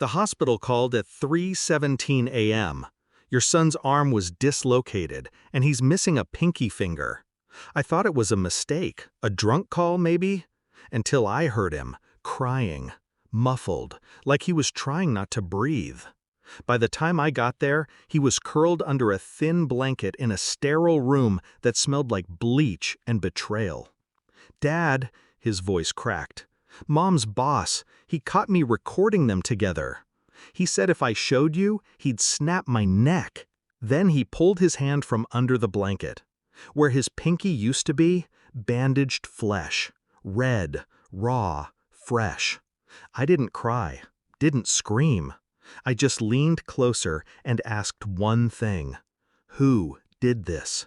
The hospital called at 3:17 a.m. Your son's arm was dislocated, and he's missing a pinky finger. I thought it was a mistake, a drunk call maybe, until I heard him, crying, muffled, like he was trying not to breathe. By the time I got there, he was curled under a thin blanket in a sterile room that smelled like bleach and betrayal. "Dad," his voice cracked. "Mom's boss, he caught me recording them together. He said if I showed you, he'd snap my neck." Then he pulled his hand from under the blanket. Where his pinky used to be, bandaged flesh, red, raw, fresh. I didn't cry, didn't scream. I just leaned closer and asked one thing. Who did this?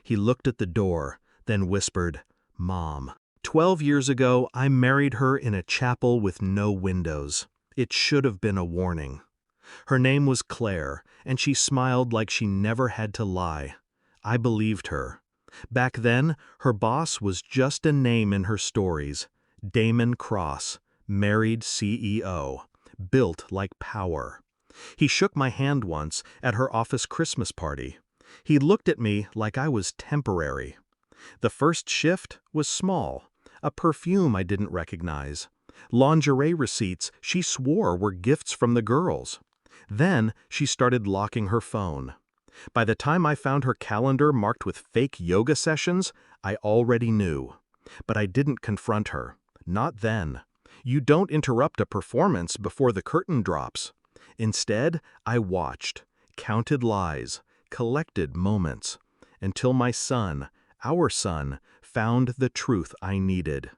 He looked at the door, then whispered, "Mom." 12 years ago, I married her in a chapel with no windows. It should have been a warning. Her name was Claire, and she smiled like she never had to lie. I believed her. Back then, her boss was just a name in her stories. Damon Cross, married CEO, built like power. He shook my hand once at her office Christmas party. He looked at me like I was temporary. The first shift was small, a perfume I didn't recognize. Lingerie receipts she swore were gifts from the girls. Then she started locking her phone. By the time I found her calendar marked with fake yoga sessions, I already knew. But I didn't confront her. Not then. You don't interrupt a performance before the curtain drops. Instead, I watched, counted lies, collected moments, until my son, our son, found the truth I needed.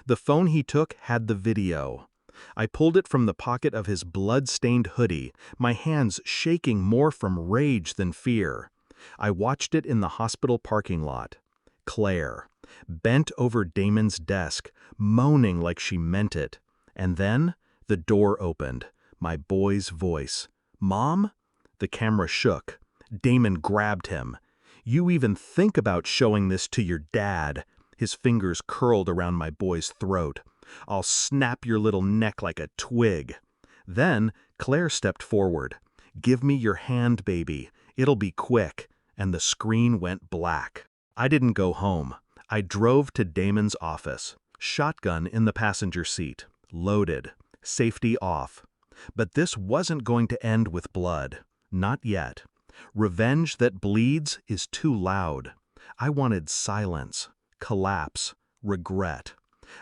The phone he took had the video. I pulled it from the pocket of his blood-stained hoodie, my hands shaking more from rage than fear. I watched it in the hospital parking lot. Claire, bent over Damon's desk, moaning like she meant it. And then, the door opened. My boy's voice. "Mom?" The camera shook. Damon grabbed him. "You even think about showing this to your dad." His fingers curled around my boy's throat. "I'll snap your little neck like a twig." Then Claire stepped forward. "Give me your hand, baby. It'll be quick." And the screen went black. I didn't go home. I drove to Damon's office. Shotgun in the passenger seat. Loaded. Safety off. But this wasn't going to end with blood. Not yet. Revenge that bleeds is too loud. I wanted silence, collapse, regret.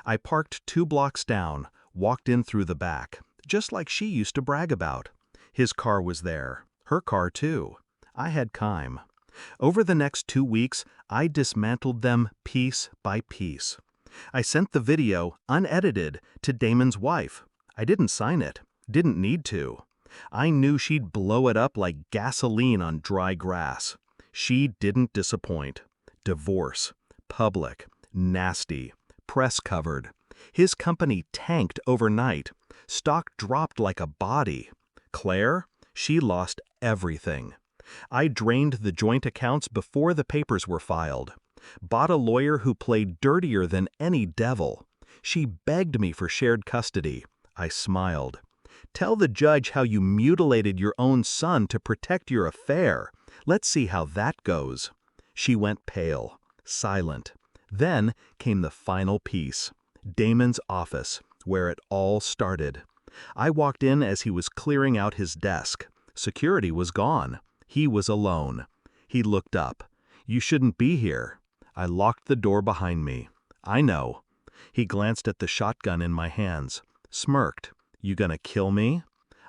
I parked 2 blocks down, walked in through the back, just like she used to brag about. His car was there. Her car too. I had time. Over the next 2 weeks, I dismantled them piece by piece. I sent the video, unedited, to Damon's wife. I didn't sign it. Didn't need to. I knew she'd blow it up like gasoline on dry grass. She didn't disappoint. Divorce. Public. Nasty. Press covered. His company tanked overnight. Stock dropped like a body. Claire? She lost everything. I drained the joint accounts before the papers were filed. Bought a lawyer who played dirtier than any devil. She begged me for shared custody. I smiled. "Tell the judge how you mutilated your own son to protect your affair. Let's see how that goes." She went pale, silent. Then came the final piece. Damon's office, where it all started. I walked in as he was clearing out his desk. Security was gone. He was alone. He looked up. "You shouldn't be here." I locked the door behind me. "I know." He glanced at the shotgun in my hands, smirked. "You gonna kill me?"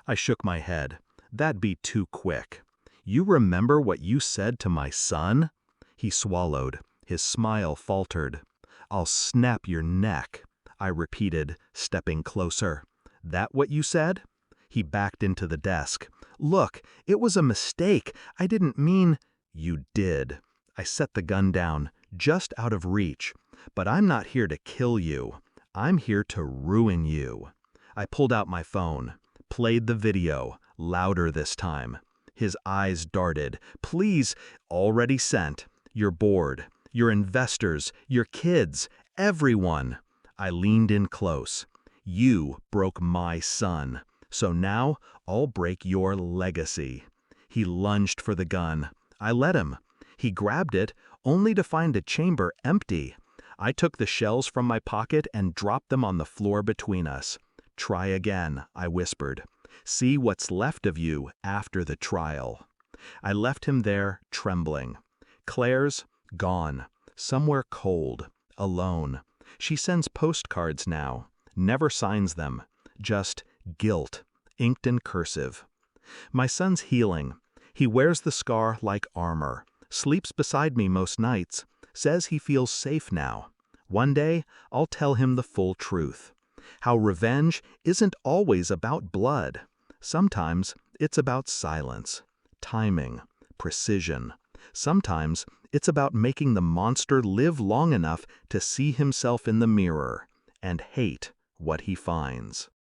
I shook my head. "That'd be too quick." "You remember what you said to my son?" He swallowed. His smile faltered. "I'll snap your neck," I repeated, stepping closer. "That what you said?" He backed into the desk. "Look, it was a mistake. I didn't mean—" "You did." I set the gun down, just out of reach. "But I'm not here to kill you. I'm here to ruin you." I pulled out my phone, played the video, louder this time. His eyes darted. "Please." "Already sent. You're bored. Your investors, your kids, everyone." I leaned in close. "You broke my son. So now I'll break your legacy." He lunged for the gun. I let him. He grabbed it, only to find a chamber empty. I took the shells from my pocket and dropped them on the floor between us. "Try again," I whispered. "See what's left of you after the trial." I left him there, trembling. Claire's gone, somewhere cold, alone. She sends postcards now, never signs them, just guilt, inked in cursive. My son's healing. He wears the scar like armor, sleeps beside me most nights, says he feels safe now. One day, I'll tell him the full truth. How revenge isn't always about blood. Sometimes it's about silence, timing, precision. Sometimes it's about making the monster live long enough to see himself in the mirror and hate what he finds.